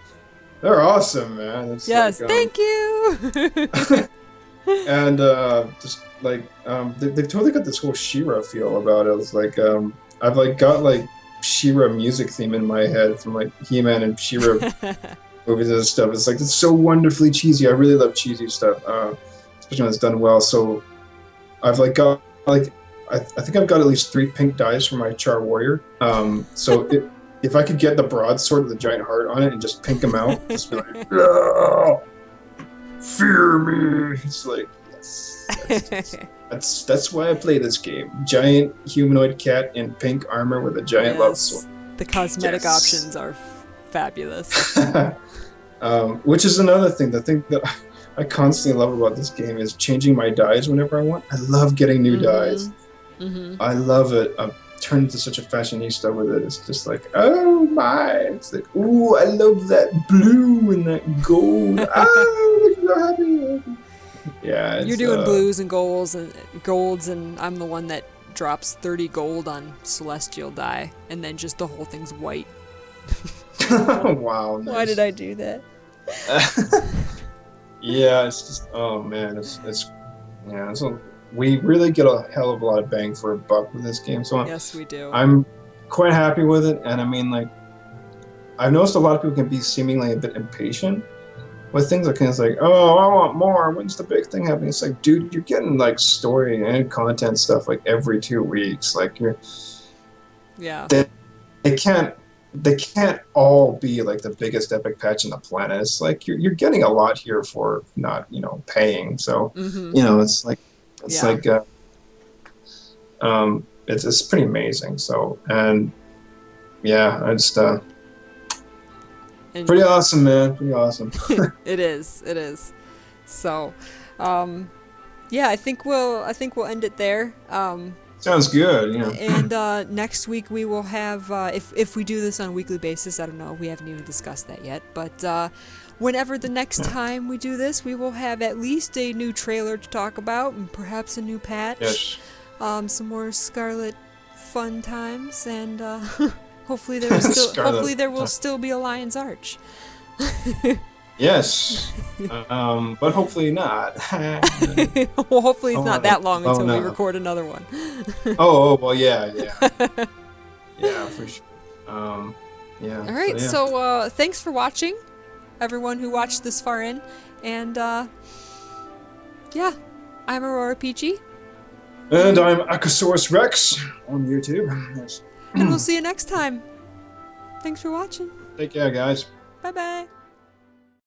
they're awesome, man. It's yes, like, thank you. And just like they've totally got this whole She-Ra feel about it. It's like I've like got like She-Ra music theme in my head from like He-Man and She-Ra movies and stuff. It's like it's so wonderfully cheesy. I really love cheesy stuff, especially when it's done well. So I've like got like I think I've got at least 3 pink dyes for my Char Warrior. So if I could get the broadsword with the giant heart on it and just pink them out, just be like, fear me. It's like, yes. That's why I play this game. Giant humanoid cat in pink armor with a giant love sword. The cosmetic options are fabulous. Which is another thing. The thing that I constantly love about this game is changing my dyes whenever I want. I love getting new dyes. I love it. I'm turned into such a fashionista with it. It's just like, oh my. It's like, ooh, I love that blue and that gold. Oh, look how happy. Yeah, you're doing blues and golds, and I'm the one that drops 30 gold on celestial dye, and then just the whole thing's white. Wow. Nice. Why did I do that? Yeah, it's just, oh man, so we really get a hell of a lot of bang for a buck with this game. So yes, we do. I'm quite happy with it, and I mean, like, I've noticed a lot of people can be seemingly a bit impatient with things like, it's like, oh, I want more. When's the big thing happening? It's like, dude, you're getting like story and content stuff like every 2 weeks. Like, they can't all be like the biggest epic patch on the planet. It's like you're getting a lot here for not paying. So it's like it's pretty amazing. So and yeah, I just pretty awesome, man. Pretty awesome. It is. So, yeah, I think we'll end it there. Sounds good. Yeah. And next week we will have, if we do this on a weekly basis, I don't know, we haven't even discussed that yet. But whenever the next time we do this, we will have at least a new trailer to talk about, and perhaps a new patch. Yes. Some more Scarlet fun times, and hopefully there will still be a Lion's Arch. Yes, but hopefully not. Well, hopefully it's not that long until we record another one. Oh, well, yeah, yeah, for sure. Yeah. All right, so thanks for watching, everyone who watched this far in, and yeah, I'm AuroraPeachy. And I'm Achosaurus Rex on YouTube. Yes. And we'll see you next time. Thanks for watching. Take care, guys. Bye-bye.